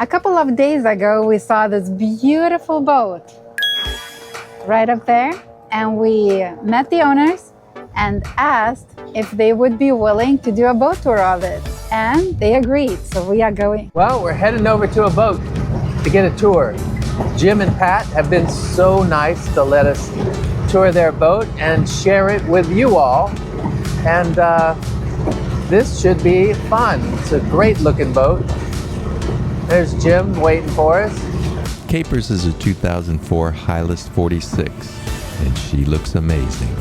A couple of days ago, we saw this beautiful boat right up there, and we met the owners and asked if they would be willing to do a boat tour of it, and they agreed, so we are going. Well, we're heading over to a boat to get a tour. Jim and Pat have been so nice to let us tour their boat and share it with you all, and this should be fun. It's a great looking boat. There's Jim waiting for us. Capers is a 2004 Hylas 46, and she looks amazing.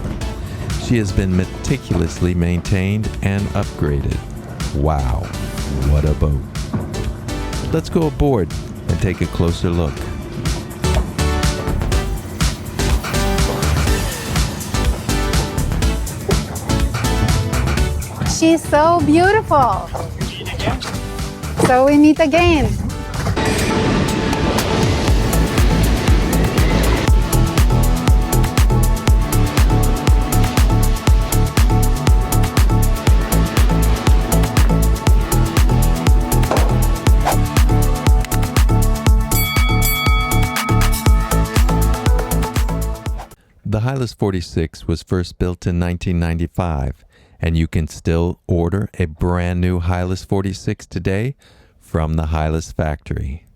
She has been meticulously maintained and upgraded. Wow, what a boat. Let's go aboard and take a closer look. She's so beautiful. So we meet again. The Hylas 46 was first built in 1995, and you can still order a brand new Hylas 46 today from the Hylas factory.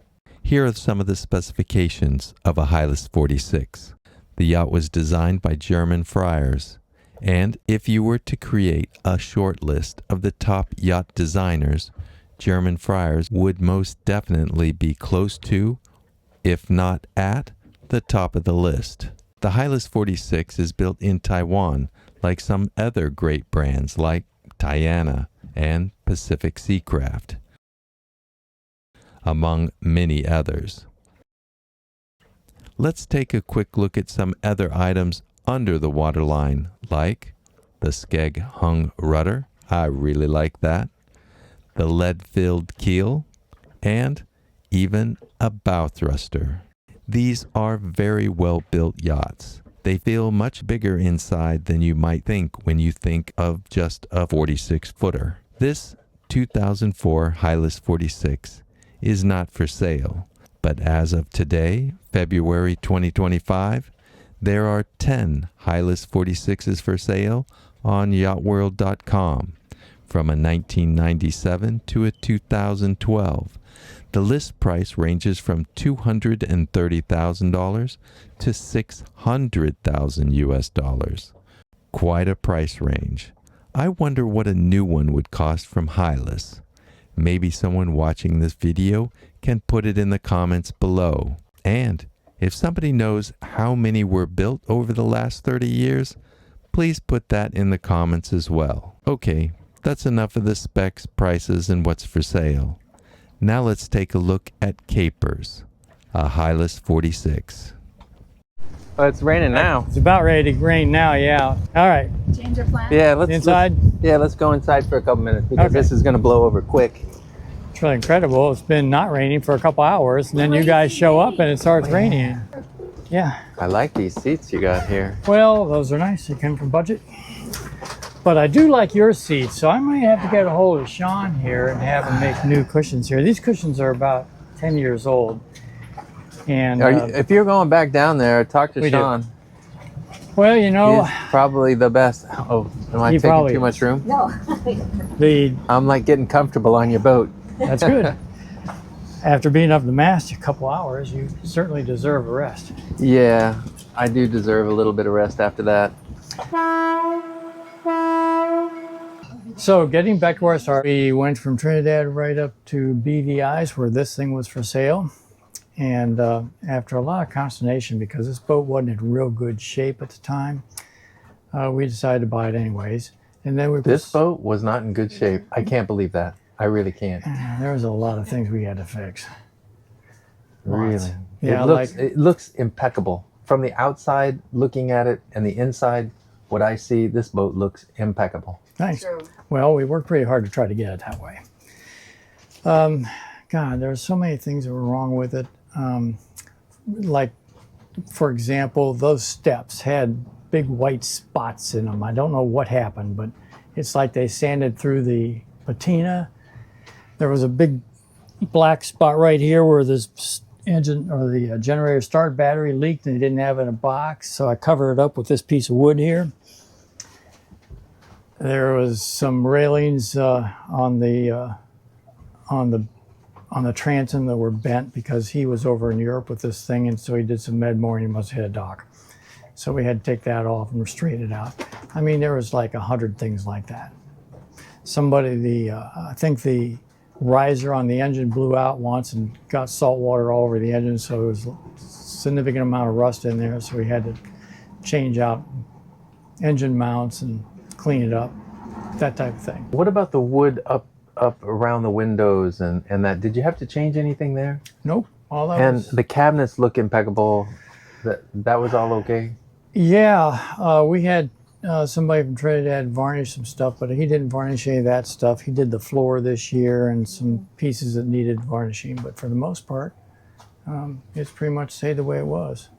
Here are some of the specifications of a Hylas 46. The yacht was designed by German friars, and if you were to create a short list of the top yacht designers, German friars would most definitely be close to, if not at, the top of the list. The Hylas 46 is built in Taiwan, like some other great brands like Diana and Pacific Seacraft, among many others. Let's take a quick look at some other items under the waterline, like the skeg hung rudder. I really like that. The lead-filled keel, and even a bow thruster. These are very well-built yachts. They feel much bigger inside than you might think when you think of just a 46-footer. This 2004 Hylas 46 is not for sale, but as of today, February 2025, there are 10 Hylas 46s for sale on yachtworld.com, from a 1997 to a 2012. The list price ranges from $230,000 to $600,000 US. Quite a price range. I wonder what a new one would cost from Hylas. Maybe someone watching this video can put it in the comments below. And if somebody knows how many were built over the last 30 years, please put that in the comments as well. Okay, that's enough of the specs, prices, and what's for sale. Now let's take a look at Capers, a Hylas 46. Well, it's raining now. It's about ready to rain now, yeah. All right. Change your plan? Yeah, let's go inside for a couple minutes because this is going to blow over quick. It's really incredible. It's been not raining for a couple hours, and then you guys show up and it starts raining. Yeah. I like these seats you got here. Well, those are nice. They came from budget. But I do like your seats, so I might have to get a hold of Sean here and have him make new cushions here. These cushions are about 10 years old. And if you're going back down there, talk to Sean. Do. Well, you know, he's probably the best. Oh, am I taking too much room? No. I'm like getting comfortable on your boat. That's good. After being up the mast a couple hours, you certainly deserve a rest. Yeah, I do deserve a little bit of rest after that. So getting back to where I started, we went from Trinidad right up to BVI's where this thing was for sale. And after a lot of consternation, because this boat wasn't in real good shape at the time, we decided to buy it anyways. And then this boat was not in good shape. I can't believe that. I really can't. There was a lot of things we had to fix. Really? Yeah, it looks impeccable. From the outside, looking at it, and the inside, what I see, this boat looks impeccable. Thanks. True. Well, we worked pretty hard to try to get it that way. God, there's so many things that were wrong with it. Like, for example, those steps had big white spots in them. I don't know what happened, but it's like they sanded through the patina. There was a big black spot right here where this engine or the generator start battery leaked and they didn't have it in a box, so I covered it up with this piece of wood here. There was some railings on the transom that were bent because he was over in Europe with this thing, and so he did some med mooring. He must have hit a dock, so we had to take that off and straighten it out. I mean, there was like 100 things like that. Somebody, I think the riser on the engine blew out once and got salt water all over the engine, so there was a significant amount of rust in there, so we had to change out engine mounts and clean it up, that type of thing. What about the wood up around the windows and that? Did you have to change anything there? Nope. All that And was... the cabinets look impeccable. That was all okay? Yeah, we had somebody from Trinidad varnish some stuff, but he didn't varnish any of that stuff. He did the floor this year and some pieces that needed varnishing, but for the most part, it's pretty much stayed the way it was.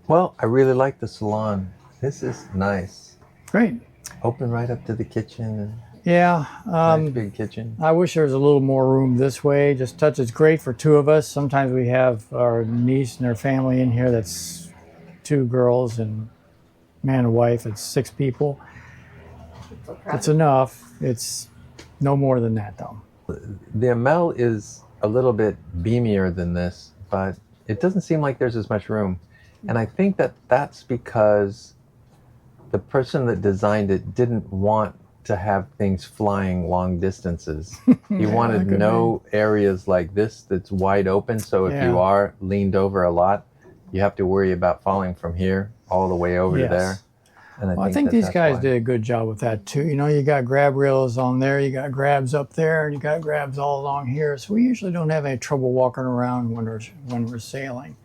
Well, I really like the salon. This is nice. Great. Open right up to the kitchen. Yeah. Nice big kitchen. I wish there was a little more room this way. Just touch. It's great for two of us. Sometimes we have our niece and her family in here. That's 2 girls and man and wife. It's 6 people. It's enough. It's no more than that, though. The Amel is a little bit beamier than this, but it doesn't seem like there's as much room. And I think that's because the person that designed it didn't want to have things flying long distances. He wanted no areas like this that's wide open, so if you are leaned over a lot, you have to worry about falling from here all the way over to there. And I think these guys did a good job with that too. You know, you got grab rails on there, you got grabs up there, and you got grabs all along here. So we usually don't have any trouble walking around when we're sailing.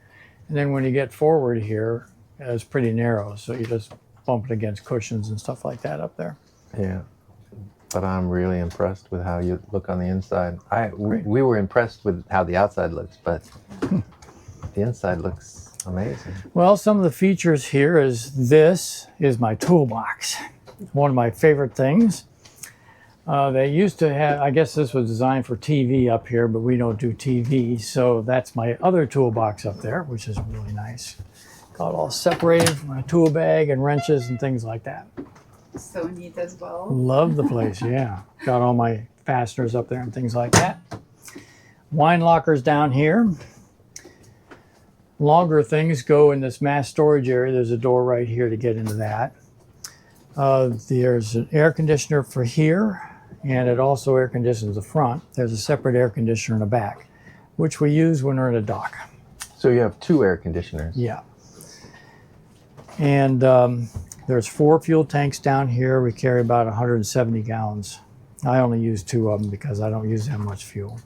And then when you get forward here, it's pretty narrow, so you just bump it against cushions and stuff like that up there. Yeah, but I'm really impressed with how you look on the inside. We were impressed with how the outside looks, but the inside looks amazing. Well, some of the features here is this is my toolbox. One of my favorite things. They used to have, I guess this was designed for TV up here, but we don't do TV, so that's my other toolbox up there, which is really nice. Got it all separated from my tool bag and wrenches and things like that. So neat as well. Love the place, yeah. Got all my fasteners up there and things like that. Wine lockers down here. Longer things go in this mass storage area. There's a door right here to get into that. There's an air conditioner for here, and it also air conditions the front. There's a separate air conditioner in the back, which we use when we're in a dock. So you have 2 air conditioners. Yeah. And there's 4 fuel tanks down here. We carry about 170 gallons. I only use 2 of them because I don't use that much fuel.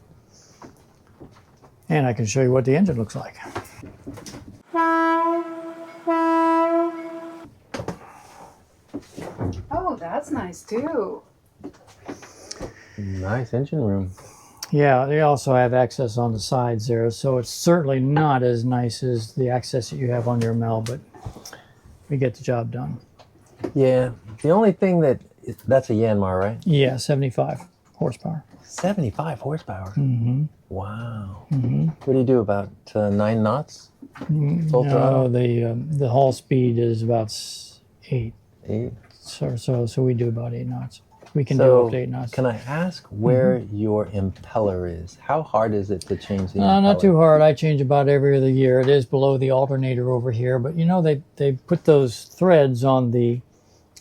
And I can show you what the engine looks like. Oh, that's nice too. Nice engine room. Yeah, they also have access on the sides there, so it's certainly not as nice as the access that you have on your Mel, but we get the job done. Yeah, the only thing that's a Yanmar, right? Yeah, 75 horsepower. 75 horsepower. Mm-hmm. Wow. Mm-hmm. What do you do, about 9 knots? Full No, throttle? the hull speed is about 8. 8. So we do about 8 knots. We can do So up to 8 knots. can I ask where your impeller is? How hard is it to change the impeller? Not too hard. I change about every other year. It is below the alternator over here, but you know they put those threads on the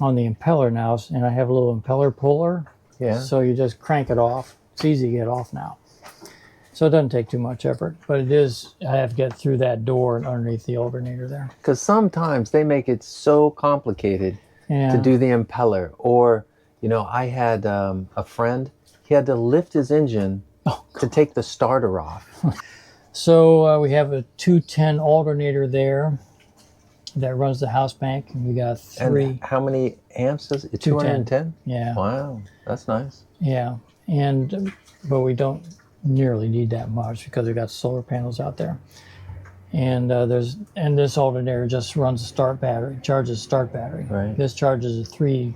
impeller now, and I have a little impeller puller. Yeah. So you just crank it off. It's easy to get off now. So it doesn't take too much effort, but it is, I have to get through that door and underneath the alternator there. Because sometimes they make it so complicated to do the impeller. Or, you know, I had a friend, he had to lift his engine to take the starter off. So we have a 210 alternator there that runs the house bank, and we got 3. And how many amps does it? 210. 210? Yeah. Wow, that's nice. Yeah, but we don't nearly need that much because we got solar panels out there. And this alternator just runs a start battery, charges a start battery. Right. This charges the 3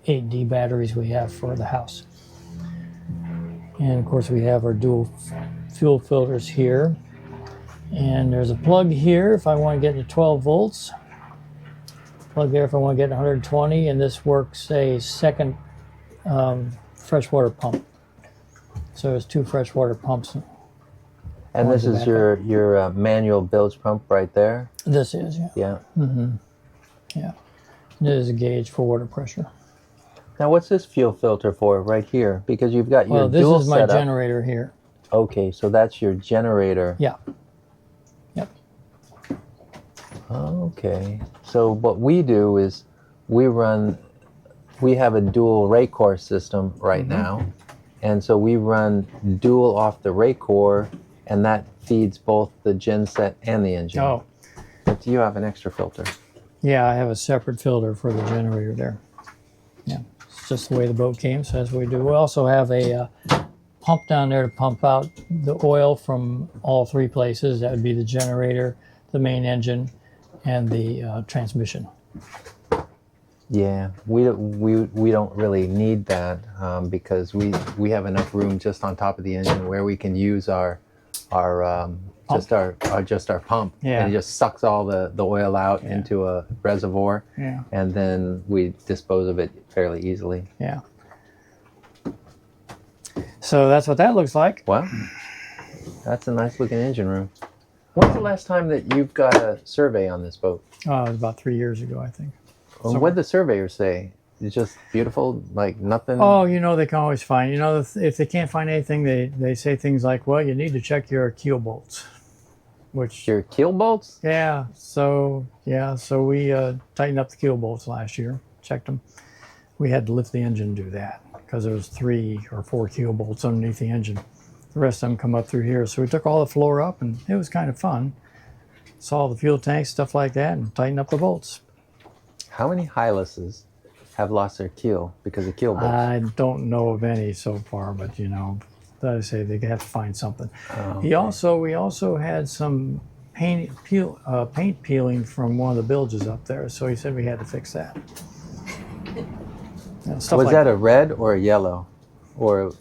8D batteries we have for the house. And of course we have our dual fuel filters here. And there's a plug here if I want to get into 12 volts. Plug there if I want to get 120, and this works a second freshwater pump. So there's 2 freshwater pumps. And this is your manual bilge pump right there? This is, yeah. Yeah. Mm-hmm. Yeah. This is a gauge for water pressure. Now, what's this fuel filter for right here? Because you've got your Well, this dual is my setup. generator here. Okay, so that's your generator. Yeah. Yep. Okay. So what we do is we have a dual rate core system right now. And so we run dual off the rate core, and that feeds both the gen set and the engine. Oh, But you have an extra filter. yeah, I have a separate filter for the generator there. Yeah, it's just the way the boat came, so that's what we do. We also have a pump down there to pump out the oil from all 3 places. That would be the generator, the main engine, and the transmission. Yeah, we don't really need that because we have enough room just on top of the engine where we can use our pump. Yeah. And it just sucks all the oil out into a reservoir. Yeah. And then we dispose of it fairly easily. Yeah. So that's what that looks like. Wow, that's a nice looking engine room. When's the last time that you've got a survey on this boat? It was about 3 years ago, I think. Well, what did the surveyors say? It's just beautiful, like nothing? Oh, they can always find, if they can't find anything, they say things like, well, you need to check your keel bolts, which, Your keel bolts? so we tightened up the keel bolts last year, checked them. We had to lift the engine to do that because there was 3 or 4 keel bolts underneath the engine. The rest of them come up through here. So we took all the floor up, and it was kind of fun. Saw the fuel tanks, stuff like that, and tightened up the bolts. How many Hylases have lost their keel because of keel bolts? I don't know of any so far, but I say they have to find something. Oh, We also had some paint peeling from one of the bilges up there, so he said we had to fix that. Stuff Was like that a red or a yellow, or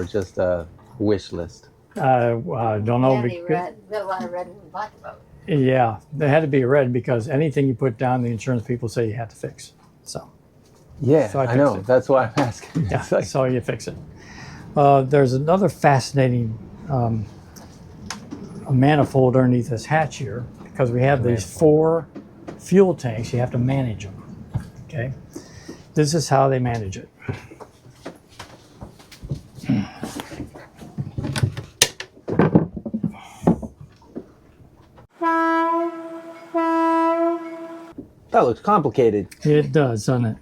just a wish list? I don't know. Red. We got a lot of red and black boat. Yeah, they had to be red because anything you put down, the insurance people say you have to fix. So Yeah, So I I know. fixed it. That's why I'm asking. yeah, It's like- so you fix it. There's another fascinating manifold underneath this hatch here because we have these 4 fuel tanks. You have to manage them. Okay, this is how they manage it. That looks complicated. It does, doesn't it?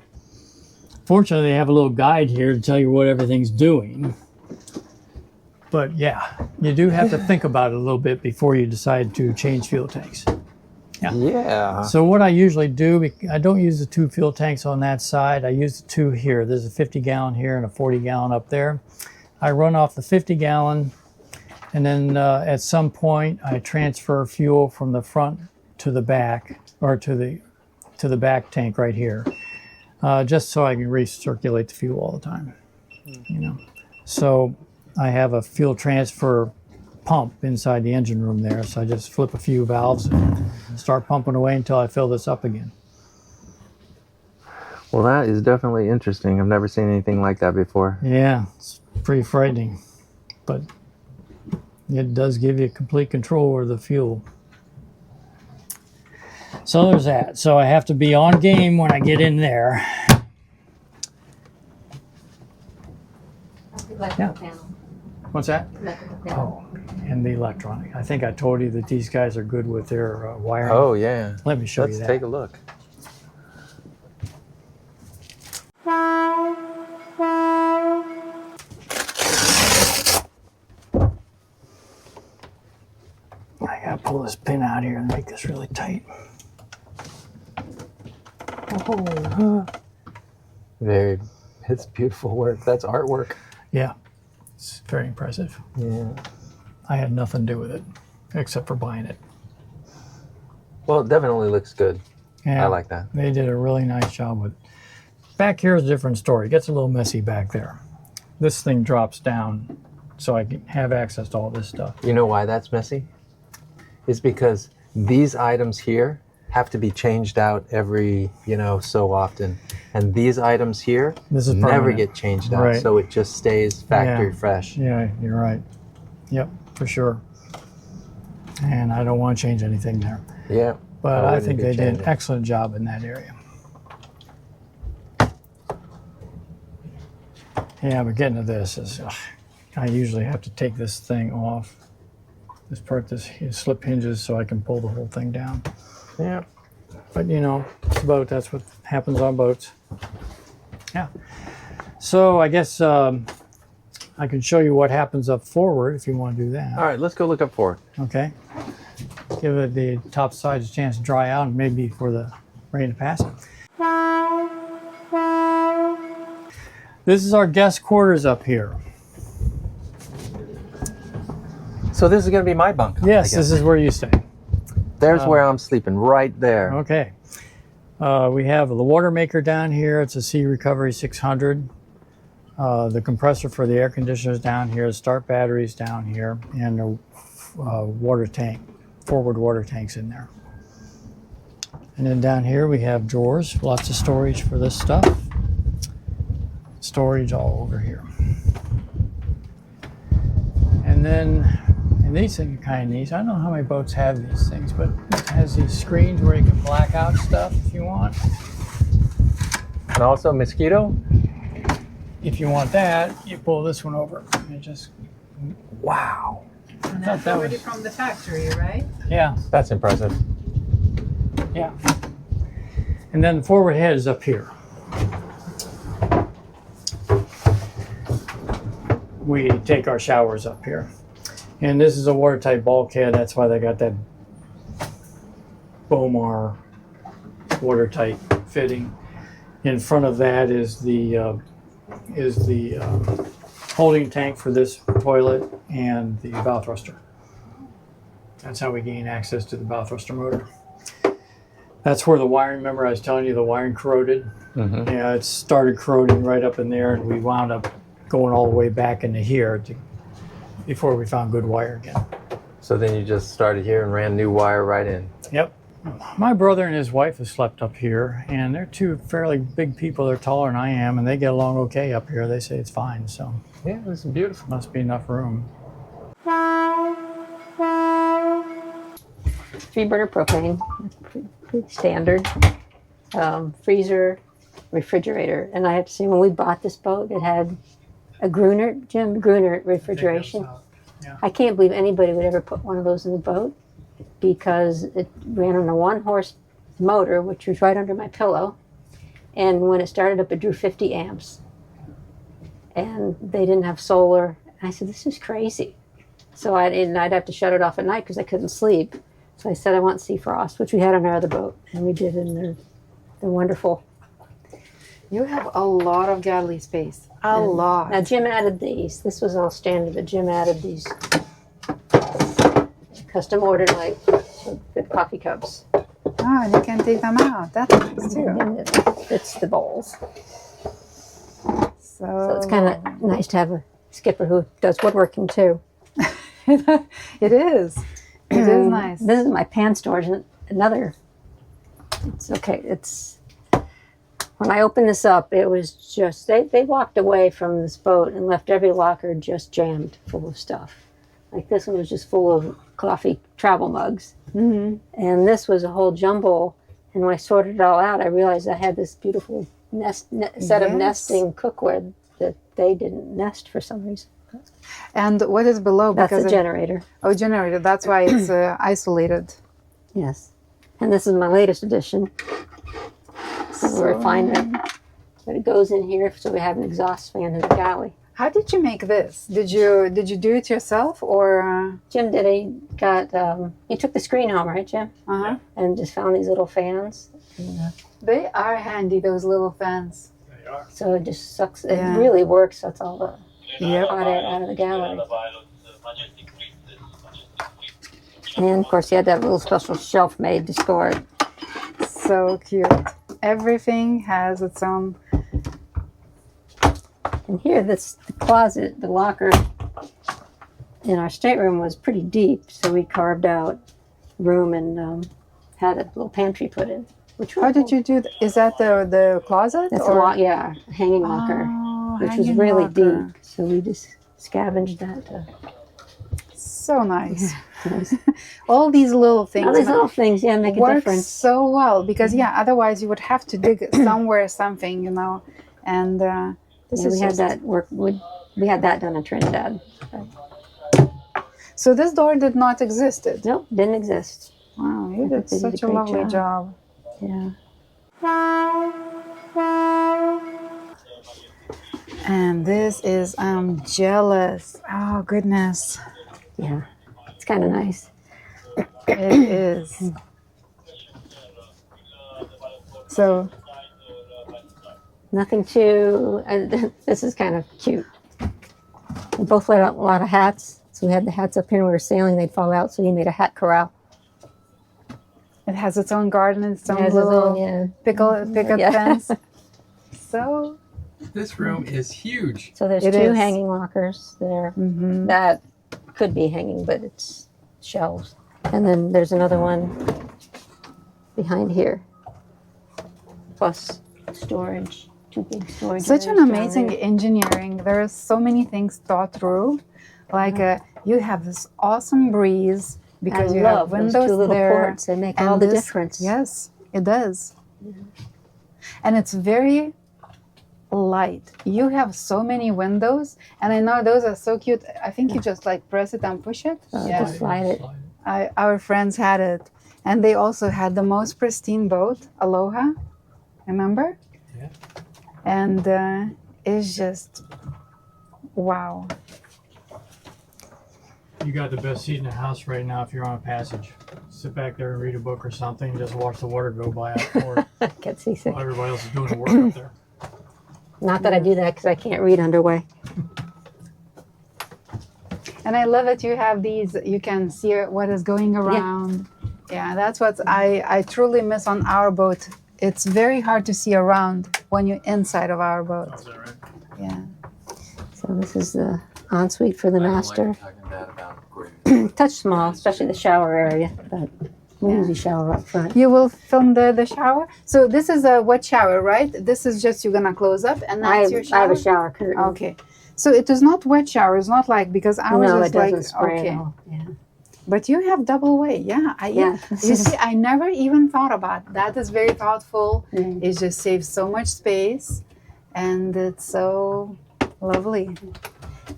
Fortunately, they have a little guide here to tell you what everything's doing. But yeah, you do have to think about it a little bit before you decide to change fuel tanks. Yeah. So what I usually do, I don't use the 2 fuel tanks on that side. I use the 2 here. There's a 50-gallon here and a 40-gallon up there. I run off the 50-gallon, and then at some point I transfer fuel from the front to the back, or to the back tank right here, just so I can recirculate the fuel all the time. So I have a fuel transfer pump inside the engine room there, so I just flip a few valves and start pumping away until I fill this up again. Well, that is definitely interesting. I've never seen anything like that before. Yeah, it's pretty frightening, but it does give you complete control over the fuel. So there's that. So I have to be on game when I get in there. Electrical panel. What's that? Electrical panel. Oh, and the electronic. I think I told you that these guys are good with their wiring. Oh, yeah. Let me show Let's you that. take a look. I gotta pull this pin out here and make this really tight. It's beautiful work. That's artwork. Yeah, it's very impressive. Yeah. I had nothing to do with it except for buying it. Well, it definitely looks good. Yeah, I like that. They did a really nice job with it. Back here is a different story. It gets a little messy back there. This thing drops down so I can have access to all this stuff. You know why that's messy? It's because these items here have to be changed out every, so often. And these items here This is never permanent. get changed out, Right. so it just stays factory fresh. Yeah, you're right. Yep, for sure. And I don't want to change anything there. Yeah. But I wouldn't think be they did an changing. excellent job in that area. Yeah, but getting to this is, I usually have to take this thing off. This part, this slip hinges so I can pull the whole thing down. Yeah. But it's a boat, that's what happens on boats. Yeah. So I guess I can show you what happens up forward if you want to do that. All right, let's go look up forward. Okay. Give it the top sides a chance to dry out and maybe for the rain to pass. This is our guest quarters up here. So this is going to be my bunk. Yes, I guess. this is where you stay. There's where I'm sleeping, right there. Okay. We have the water maker down here. It's a Sea Recovery 600. The compressor for the air conditioners down here. Start batteries down here. And the water tank, forward water tanks in there. And then down here we have drawers. Lots of storage for this stuff. Storage all over here. And then, and these things are kind of neat. I don't know how many boats have these things, but it has these screens where you can black out stuff if you want. And also mosquito. If you want that, you pull this one over. And it just, Wow. And that's already from the factory, right? yeah, That's impressive. yeah. And then the forward head is up here. We take our showers up here. And this is a watertight bulkhead. That's why they got that Bomar watertight fitting. In front of that is the holding tank for this toilet and the bow thruster. That's how we gain access to the bow thruster motor. That's where the wiring, remember I was telling you the wiring corroded? Mm-hmm. Yeah, it started corroding right up in there and we wound up going all the way back into here before we found good wire again. So then you just started here and ran new wire right in. Yep. My brother and his wife have slept up here, and they're two fairly big people. They're taller than I am, and they get along okay up here. They say it's fine, so Yeah, this is beautiful. must be enough room. 3-burner propane, pretty standard. Freezer, refrigerator. And I have to say, when we bought this boat, it had a Gruner, Jim, Gruner refrigeration. I can't believe anybody would ever put one of those in the boat because it ran on a 1-horse motor, which was right under my pillow. And when it started up, it drew 50 amps. And they didn't have solar. And I said, this is crazy. So I'd have to shut it off at night because I couldn't sleep. So I said, I want sea frost, which we had on our other boat. And we did, and they're wonderful. You have a lot of galley space. A lot. Now, Jim added these. This was all standard, but Jim added these custom ordered, like the coffee cups. Oh, and you can take them out. That's nice too. And it fits the bowls. So So it's kind of nice to have a skipper who does woodworking too. it is. It is nice. This is my pan storage. And another, it's okay. It's, when I opened this up, it was just, they walked away from this boat and left every locker just jammed full of stuff. Like this one was just full of coffee travel mugs. Mm-hmm. And this was a whole jumble. And when I sorted it all out, I realized I had this beautiful set of Yes. nesting cookware that they didn't nest for some reason. And what is below? That's Because a generator. Oh, generator. That's why it's isolated. Yes. And this is my latest addition. So So- refinement. But it goes in here, so we have an exhaust fan in the galley. How did you make this? Did you do it yourself or? Jim did he took the screen home, right, Jim? Uh-huh. And just found these little fans. They are handy, those little fans. So it just sucks. Yeah. It really works. That's all the Yep. hot air out of the gallery. And of course, he had that little special shelf made to store it. So cute. Everything has its own. And here, this the closet, the locker. and our stateroom was pretty deep, so we carved out room and had a little pantry put in. Which How did you do? Is that the closet? That's a lot, yeah, a hanging locker, which was really deep. So we just scavenged that. So nice. Yeah, nice. All these little things. All these little things, yeah, make a work difference. so well because otherwise you would have to dig somewhere something, and this is we had that work. We had that done in Trinidad. So this door did not exist. Nope, didn't exist. Wow, you did They such a a great lovely job. Yeah. And this is jealous. Oh goodness. Yeah. It's kind of nice. It is. So Nothing too. This is kind of cute. We both let out a lot of hats, so we had the hats up here. When we were sailing, they'd fall out, so he made a hat corral. it has its own garden, its own It has little its own, picket fence. So This room is huge. So there's It two is. hanging lockers there. That could be hanging, but it's shelves. And then there's another one behind here. Plus storage, two big storage. such an areas down amazing there. engineering. There are so many things thought through. Like you have this awesome breeze because I you love have those windows two little there. ports. They make and all the this- difference. Yes, it does. And it's very light. You have so many windows, and I know those are so cute. I think you just like press it and push it. Just slide it. Our friends had it, and they also had the most pristine boat, Aloha. Remember? Yeah. And it's just wow. You got the best seat in the house right now if you're on a passage. Sit back there and read a book or something. Just watch the water go by outboard Get seasick. while everybody else is doing the work up there. Not that I do that because I can't read underway. And I love that you have these. You can see what is going around. Yeah, that's what I truly miss on our boat. It's very hard to see around when you're inside of our boat. Is that right? Yeah. So this is the ensuite for the master. Touch small, especially the shower area, but we usually shower up front. You will film the shower. So this is a wet shower, right? This is just you're gonna close up, and I that's your shower. have a shower curtain. Okay. So it is not wet shower. It's not like because I was No, it just doesn't like spray okay. at all. Yeah. But you have double way. Yeah. Yeah. You see, I never even thought about that. Is very thoughtful. Mm. It just saves so much space, and it's so lovely.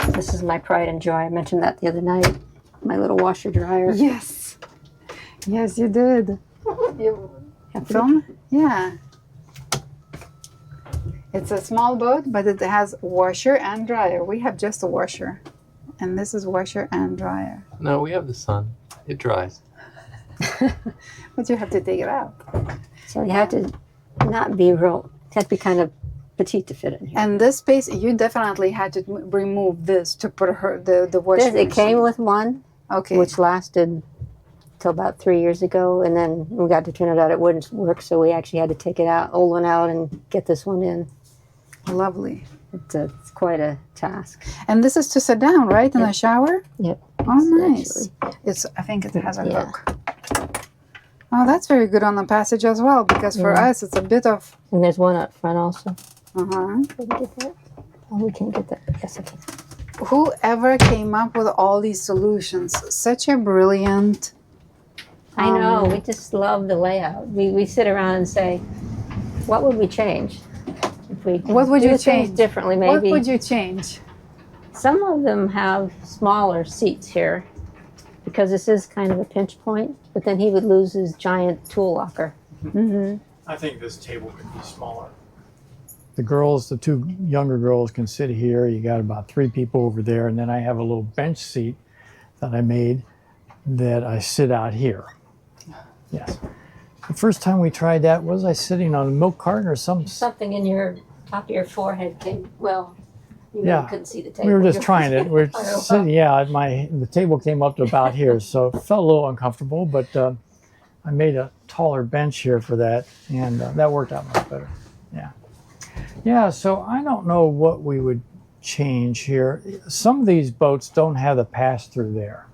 This is my pride and joy. I mentioned that the other night. My little washer dryer. Yes. Yes, you did. You Have to film? Yeah. It's a small boat, but it has washer and dryer. We have just a washer, and this is washer and dryer. No, we have the sun. It dries. But you have to take it out. So you have to not be real. You have to be kind of petite to fit in here. And this space, you definitely had to remove this to put the washer. It came with one, okay. which lasted till about 3 years ago, and then we got to Trinidad. It wouldn't work, so we actually had to take it out, old one out, and get this one in. Lovely. It's quite a task. And this is to sit down, right, in Yep. the shower? Yep. Oh, nice. I think it has a Yeah. hook. Oh, that's very good on the passage as well, because for Yeah. us, it's a bit of. And there's one up front also. Uh-huh. Can we get that? Oh, we can't get that. Yes, I can. Whoever came up with all these solutions, such a brilliant. I know. We just love the layout. We sit around and say, what would we change? If we What would do you things change? differently? What Maybe would you change? some of them have smaller seats here because this is kind of a pinch point. But then he would lose his giant tool locker. Mm-hmm. I think this table could be smaller. The girls, the two younger girls can sit here. You got about 3 people over there. And then I have a little bench seat that I made that I sit out here. Yes. The first time we tried that, was I sitting on a milk carton or something? Something in your top of your forehead came, well, you Yeah. couldn't see the table. We were just trying it. We're I know. sitting, yeah, the table came up to about here, so it felt a little uncomfortable, but I made a taller bench here for that, and that worked out much better. Yeah. Yeah, so I don't know what we would change here. Some of these boats don't have the pass-through there.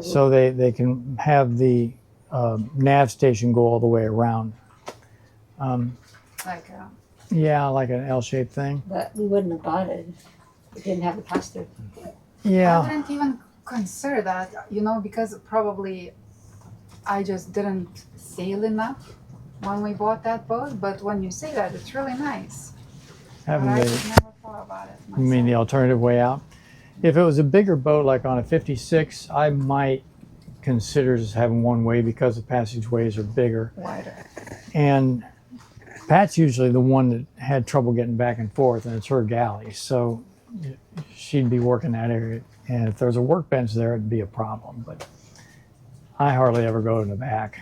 So they can have the nav station go all the way around. Like, Yeah, like an L-shaped thing. But we wouldn't have bought it if it didn't have the pass-through. I Yeah, didn't even consider that, you know, because probably I just didn't sail enough when we bought that boat. But when you say that, it's really nice. having But I the, just never thought about it you mean the myself. alternative way out? If it was a bigger boat, like on a 56, I might consider just having one way because the passageways are bigger. Wider. And Pat's usually the one that had trouble getting back and forth, and it's her galley. So she'd be working that area. And if there's a workbench there, it'd be a problem. But I hardly ever go in the back.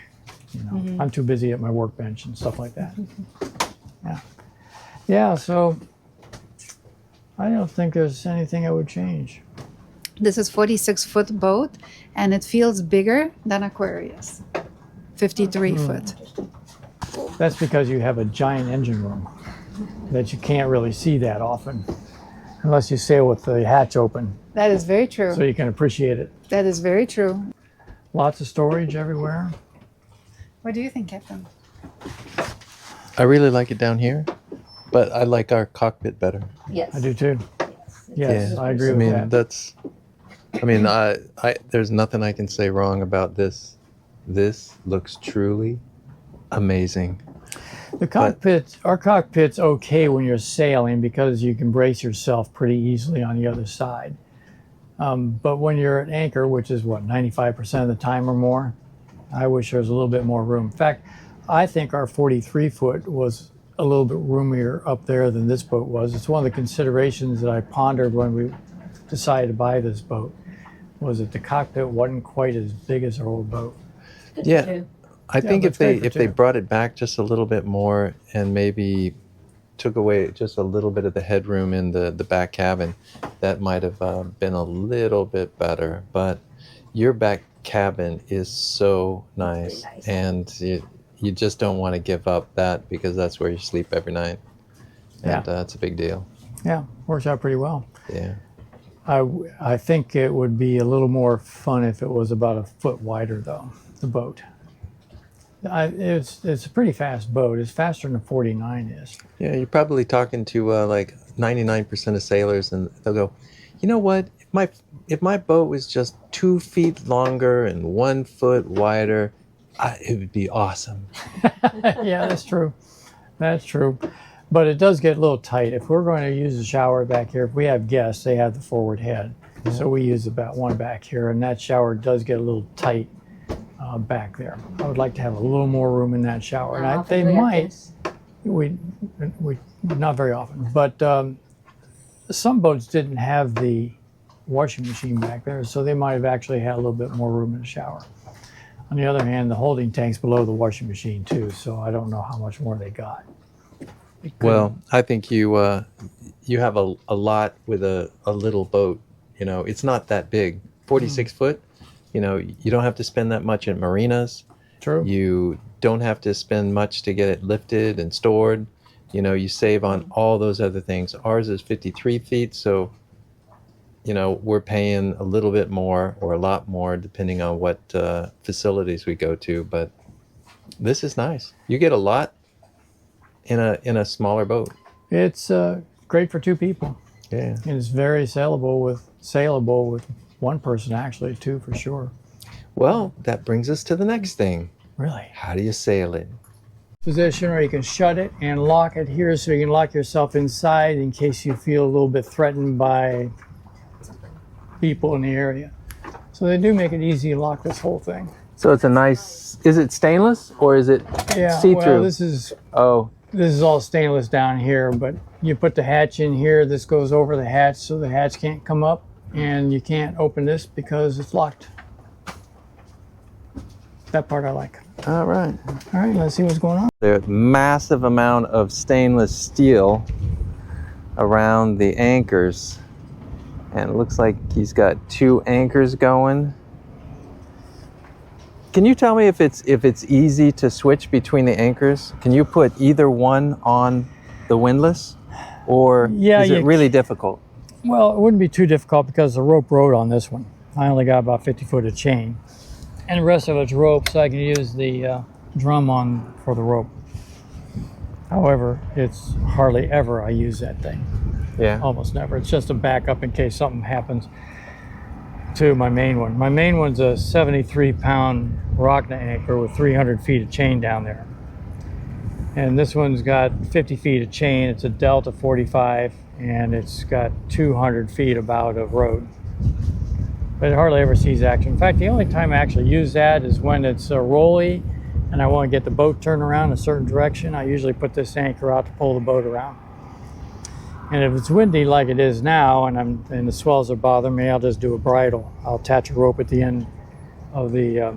You know, I'm too busy at my workbench and stuff like that. Yeah. Yeah, so I don't think there's anything I would change. This is 46-foot boat, and it feels bigger than Aquarius. 53-foot. That's because you have a giant engine room that you can't really see that often unless you sail with the hatch open, That is very true. so you can appreciate it. That is very true. Lots of storage everywhere. What do you think, Captain? I really like it down here, but I like our cockpit better. Yes. I do too. Yes, Yeah. I agree I with mean, that. there's nothing I can say wrong about this. This looks truly amazing. The cockpit, our cockpit's okay when you're sailing because you can brace yourself pretty easily on the other side. But when you're at anchor, which is what, 95% of the time or more, I wish there was a little bit more room. In fact, I think our 43-foot was a little bit roomier up there than this boat was. It's one of the considerations that I pondered when we decided to buy this boat, was that the cockpit wasn't quite as big as our old boat. Yeah. I think but if they it's great for two. brought it back just a little bit more and maybe took away just a little bit of the headroom in the back cabin, that might have been a little bit better. But your back cabin is so nice, Very nice. and you just don't want to give up that because that's where you sleep every night, and it's a big deal. Yeah, works out pretty well. Yeah. I think it would be a little more fun if it was about a foot wider, though, the boat. It's a pretty fast boat. It's faster than a 49 is. Yeah, you're probably talking to like 99% of sailors, and they'll go, you know what? If my boat was just 2 feet longer and 1 foot wider, it would be awesome. Yeah, that's true. That's true. But it does get a little tight. If we're going to use the shower back here, if we have guests, they have the forward head. So we use about one back here, and that shower does get a little tight back there. I would like to have a little more room in that shower. And they might. We not very often, but some boats didn't have the washing machine back there, so they might have actually had a little bit more room in the shower. On the other hand, the holding tank's below the washing machine too, so I don't know how much more they got. Well, I think you have a lot with a little boat. You know, it's not that big. 46 foot. You know, you don't have to spend that much in marinas. True. You don't have to spend much to get it lifted and stored. You know, you save on all those other things. Ours is 53 feet, so, you know, we're paying a little bit more or a lot more depending on what facilities we go to. But this is nice. You get a lot in a smaller boat. It's great for two people. Yeah. And it's very sailable with one person, actually, two for sure. Well, that brings us to the next thing. Really? How do you sail it? Position where you can shut it and lock it here so you can lock yourself inside in case you feel a little bit threatened by people in the area. So they do make it easy to lock this whole thing. So it's a nice, is it stainless or is it Yeah, see-through? well, this is all stainless down here, but you put the hatch in here. This goes over the hatch so the hatch can't come up, and you can't open this because it's locked. That part I like. All right. All right, let's see what's going on. There's massive amount of stainless steel around the anchors, and it looks like he's got 2 anchors going. Can you tell me if it's easy to switch between the anchors? Can you put either one on the windlass, or Yeah, is it really difficult? Well, it wouldn't be too difficult because the rope rode on this one. I only got about 50 foot of chain. And the rest of it's rope, so I can use the drum on for the rope. However, it's hardly ever I use that thing. Yeah. Almost never. It's just a backup in case something happens to my main one. My main one's a 73-pound rock anchor with 300 feet of chain down there. And this one's got 50 feet of chain. It's a Delta 45, and it's got 200 feet about of road. But it hardly ever sees action. In fact, the only time I actually use that is when it's a rolly and I want to get the boat turned around a certain direction. I usually put this anchor out to pull the boat around. And if it's windy like it is now and the swells are bothering me, I'll just do a bridle. I'll attach a rope at the end of the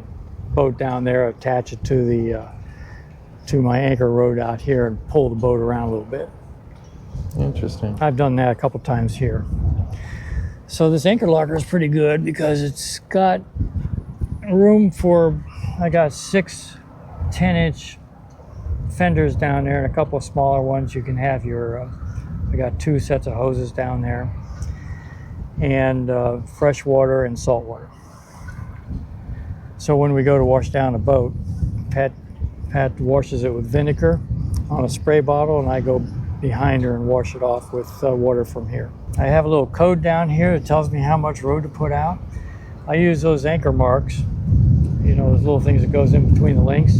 boat down there, attach it to my anchor rod out here and pull the boat around a little bit. Interesting. I've done that a couple times here. So this anchor locker is pretty good because it's got room for, I got 6 10-inch fenders down there and a couple of smaller ones. You can have your, I got 2 sets of hoses down there, and fresh water and salt water. So when we go to wash down a boat, Pat washes it with vinegar on a spray bottle, and I go behind her and wash it off with water from here. I have a little code down here that tells me how much road to put out. I use those anchor marks, you know, those little things that goes in between the links,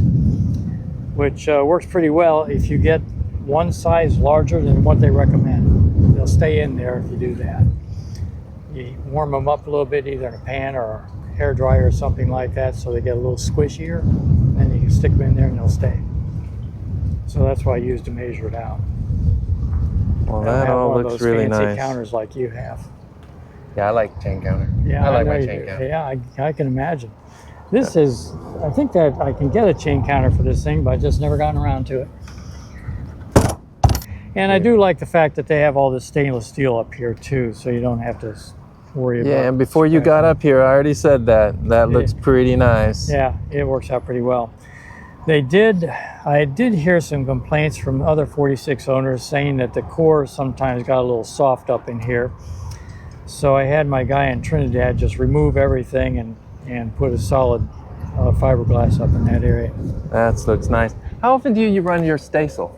which works pretty well if you get one size larger than what they recommend. They'll stay in there if you do that. You warm them up a little bit, either in a pan or a hair dryer or something like that, so they get a little squishier, and then you can stick them in there and they'll stay. So that's what I use to measure it out. Well, that all looks really nice. Fancy counters like you have. Yeah, I like chain counter. Yeah, I like know my you chain do. counter. Yeah, I can imagine. This is, I think that I can get a chain counter for this thing, but I just never gotten around to it. And I do like the fact that they have all this stainless steel up here too, so you don't have to worry about. Yeah, and before you got up here, I already said that. That looks pretty nice. Yeah, it works out pretty well. I did hear some complaints from other 46 owners saying that the core sometimes got a little soft up in here. So I had my guy in Trinidad just remove everything and put a solid fiberglass up in that area. That looks nice. How often do you run your staysail?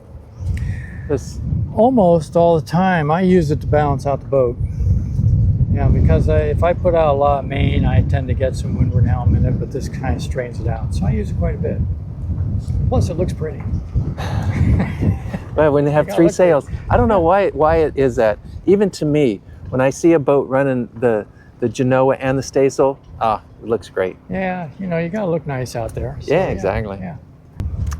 Almost all the time. I use it to balance out the boat. Yeah, because if I put out a lot of main, I tend to get some windward helm in it, but this kind of straigns it out. So I use it quite a bit. Plus, it looks pretty. But when they have 3 sails, I don't know why it is that. Even to me, when I see a boat running the Genoa and the staysail, it looks great. Yeah, you know, you gotta look nice out there. So, yeah, exactly. Yeah.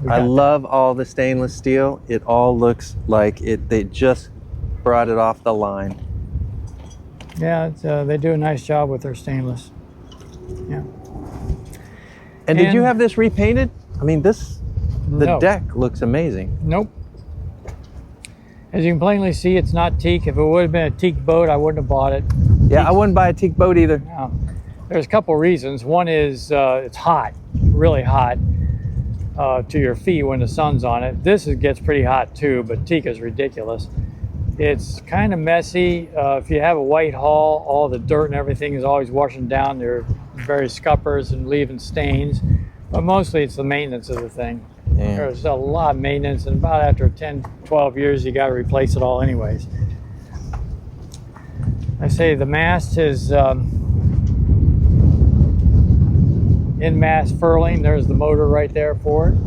I love all the stainless steel. It all looks like they just brought it off the line. Yeah, they do a nice job with their stainless. Yeah. And did you have this repainted? I mean, the No. deck looks amazing. Nope. As you can plainly see, it's not teak. If it would have been a teak boat, I wouldn't have bought it. Yeah, I wouldn't buy a teak boat either. No. There's a couple reasons. One is it's hot, really hot to your feet when the sun's on it. This gets pretty hot too, but teak is ridiculous. It's kind of messy. If you have a white hull, all the dirt and everything is always washing down. There are various scuppers and leaving stains, but mostly it's the maintenance of the thing. Yeah. There's a lot of maintenance, and about after 10, 12 years, you got to replace it all anyways. I say the mast is in mast furling. There's the motor right there for it.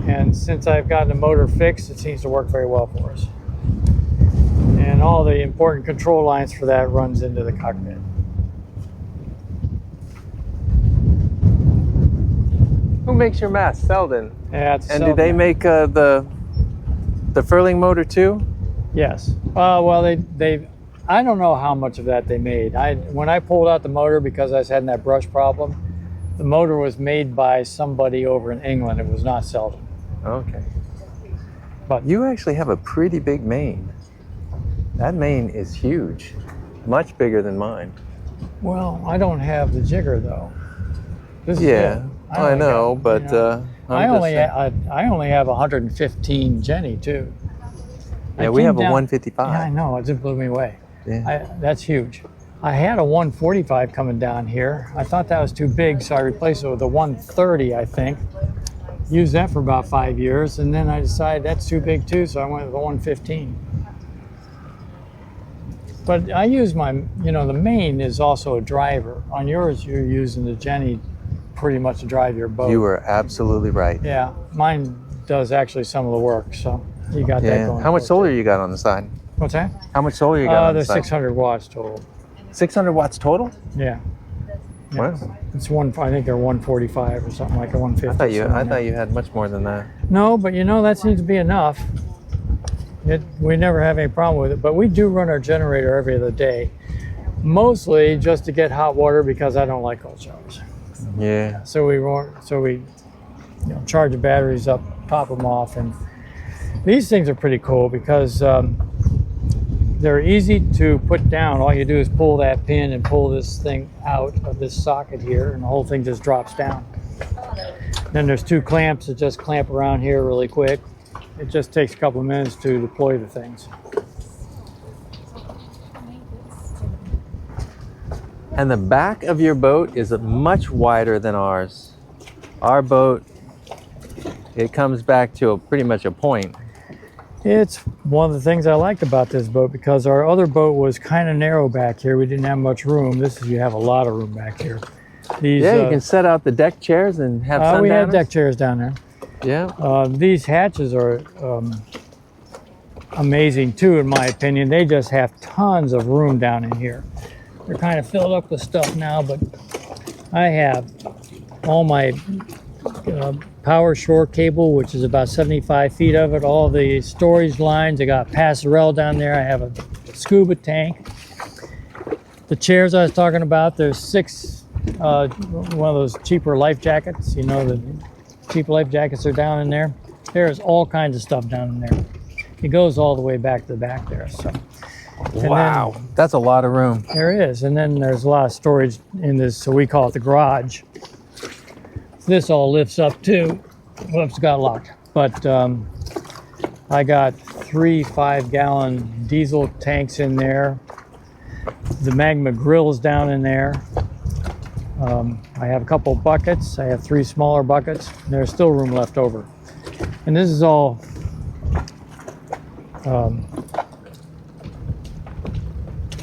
And since I've gotten the motor fixed, it seems to work very well for us. And all the important control lines for that runs into the cockpit. Who makes your mast? Selden. Yeah, it's And do they make the furling motor too? Yes. Well, they I don't know how much of that they made. When I pulled out the motor, because I was having that brush problem, the motor was made by somebody over in England. It was not Selden. Okay. But You actually have a pretty big main. That main is huge, much bigger than mine. well, I don't have the jigger though. This is Yeah, it. I know, but I only have 115 Jenny too. Yeah, I we came have a down- 155. Yeah, I know. It just blew me away. Yeah. That's huge. I had a 145 coming down here. I thought that was too big, so I replaced it with a 130, I think. Used that for about 5 years, and then I decided that's too big too, so I went with a 115. But I use my, the main is also a driver. On yours, you're using the Jenny pretty much to drive your boat. You were absolutely right. Yeah, mine does actually some of the work, so you got that going. How much solar you got on the side? What's that? How much solar you got on the There's side? 600 watts total. 600 watts total? Yeah. Wow. It's I think they're 145 or something, like a 150. I thought you had much more than that. No, but that seems to be enough. We never have any problem with it, but we do run our generator every other day, mostly just to get hot water because I don't like cold showers. Yeah. So we charge the batteries up, top them off, and these things are pretty cool because they're easy to put down. All you do is pull that pin and pull this thing out of this socket here, and the whole thing just drops down. Then there's 2 clamps that just clamp around here really quick. It just takes a couple of minutes to deploy the things. And the back of your boat is much wider than ours. Our boat, it comes back to pretty much a point. It's one of the things I liked about this boat because our other boat was kind of narrow back here. We didn't have much room. You have a lot of room back here. You can set out the deck chairs and have sundowners. We had deck chairs down there. Yeah. These hatches are amazing too, in my opinion. They just have tons of room down in here. They're kind of filled up with stuff now, but I have all my power shore cable, which is about 75 feet of it, all the storage lines. I got passerelle down there. I have a scuba tank. The chairs I was talking about, there's 6, one of those cheaper life jackets. The cheap life jackets are down in there. There's all kinds of stuff down in there. It goes all the way back to the back there. So. Wow, that's a lot of room. There is, and then there's a lot of storage in this, so we call it the garage. This all lifts up too. Whoops, got locked. But I got 3 5-gallon diesel tanks in there. The Magma grill's down in there. I have a couple buckets. I have 3 smaller buckets. There's still room left over. And this is all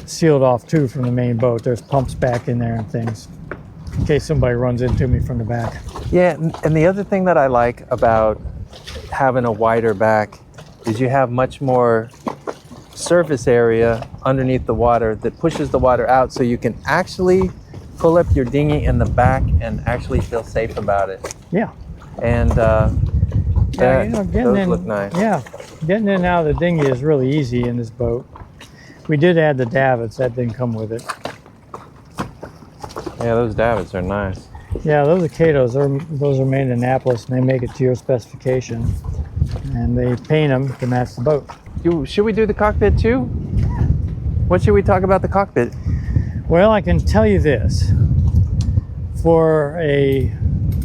sealed off too from the main boat. There's pumps back in there and things in case somebody runs into me from the back. Yeah, and the other thing that I like about having a wider back is you have much more surface area underneath the water that pushes the water out, so you can actually pull up your dinghy in the back and actually feel safe about it. Yeah. And those look nice. Yeah, getting in and out of the dinghy is really easy in this boat. We did add the davits. That didn't come with it. Yeah, those davits are nice. Yeah, those are Cato's. Those are made in Annapolis, and they make it to your specification. And they paint them to match the boat. Should we do the cockpit too? What should we talk about the cockpit? Well, I can tell you this. For a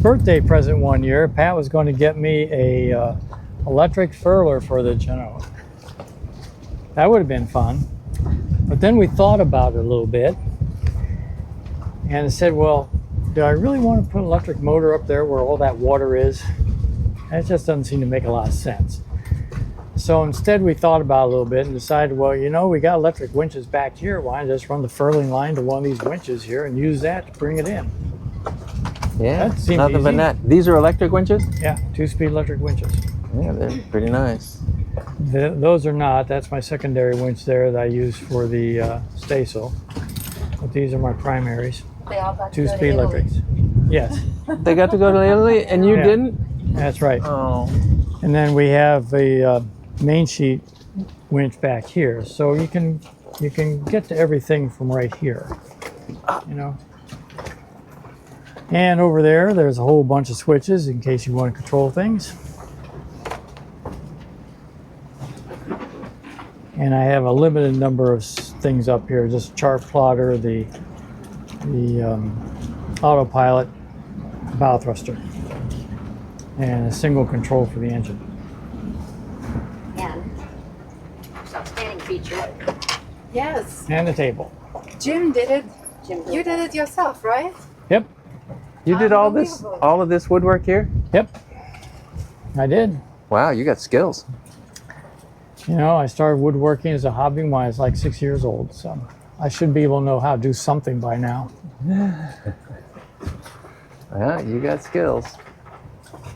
birthday present one year, Pat was going to get me a electric furler for the Genoa. That would have been fun. But then we thought about it a little bit and said, well, do I really want to put an electric motor up there where all that water is? That just doesn't seem to make a lot of sense. So instead we thought about it a little bit and decided, well, we got electric winches back here. Why not just run the furling line to one of these winches here and use that to bring it in? Yeah, that seems nothing easy. but that. These are electric winches? Yeah, 2-speed electric winches. Yeah, they're pretty nice. Those are not. That's my secondary winch there that I use for the staysail. But these are my primaries. They all got 2-speed electrics. Yes. They got to go to Italy and you Yeah. didn't? That's right. Oh. And then we have a main sheet winch back here, so you can get to everything from right here. And over there's a whole bunch of switches in case you want to control things. And I have a limited number of things up here, just chart plotter, the autopilot, bow thruster, and a single control for the engine. And outstanding feature Yes. and the table. Jim did it. Jim You did it yourself, right? Yep, You did all this, Unbelievable. all of this woodwork here? yep, I did. Wow, you got skills. You know, I started woodworking as a hobby when I was like 6 years old, so I should be able to know how to do something by now. Yeah, you got skills.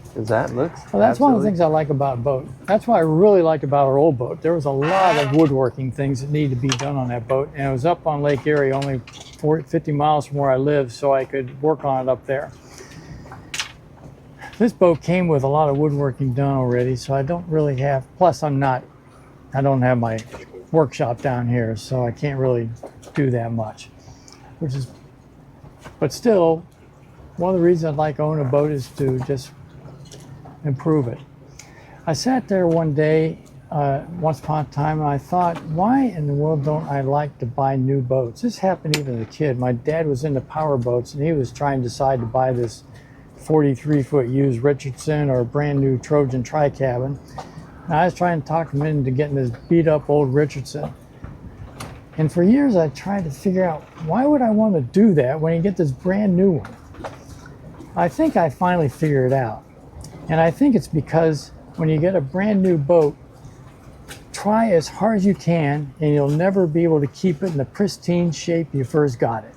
Because that looks. Well, that's one of the absolutely- things I like about a boat. That's what I really liked about our old boat. There was a lot of woodworking things that needed to be done on that boat, and it was up on Lake Erie, only 50 miles from where I live, so I could work on it up there. This boat came with a lot of woodworking done already, so I don't really have, plus I don't have my workshop down here, so I can't really do that much, but still, one of the reasons I like owning a boat is to just improve it. I sat there one day, once upon a time, and I thought, why in the world don't I like to buy new boats? This happened even as a kid. My dad was into power boats, and he was trying to decide to buy this 43-foot used Richardson or a brand new Trojan tri-cabin. And I was trying to talk him into getting this beat-up old Richardson. And for years, I tried to figure out, why would I want to do that when you get this brand new one? I think I finally figured it out. And I think it's because when you get a brand new boat, try as hard as you can, and you'll never be able to keep it in the pristine shape you first got it.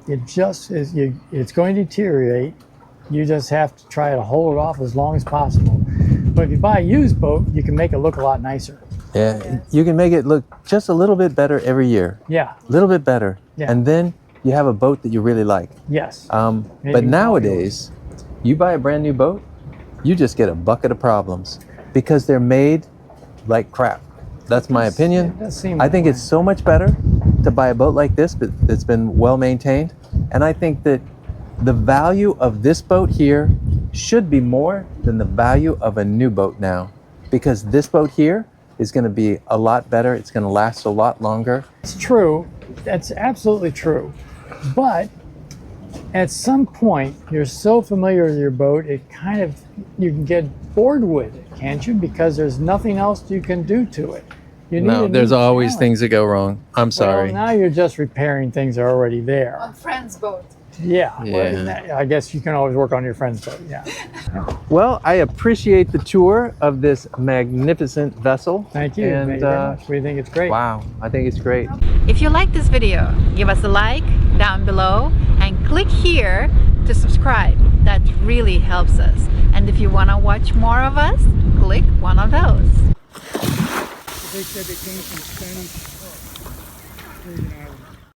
It just is, it's going to deteriorate. You just have to try to hold it off as long as possible. But if you buy a used boat, you can make it look a lot nicer. Yeah, you can make it look just a little bit better every year. Yeah, A little bit better. Yeah. And then you have a boat that you really like. yes. But Maybe nowadays, you buy a brand new boat, you just get a bucket of problems because they're made like crap. That's my opinion. It does seem I that think way. it's so much better to buy a boat like this, but that's been well maintained. And I think that the value of this boat here should be more than the value of a new boat now, because this boat here is going to be a lot better. It's going to last a lot longer. It's true. That's absolutely true. But at some point, you're so familiar with your boat, you can get bored with it, can't you? Because there's nothing else you can do to it. You need a new challenge. things that go wrong. I'm Well, now you're just repairing things that are already there. On friend's boat. Yeah. Well, Yeah. I guess you can always work on your friend's boat. Yeah. Well, I appreciate the tour of this magnificent vessel. Thank you. And Thank you very much. We think it's great. wow, I think it's great. If you like this video, give us a like down below and click here to subscribe. That really helps us. And if you want to watch more of us, click one of those. They said they came from Spanish.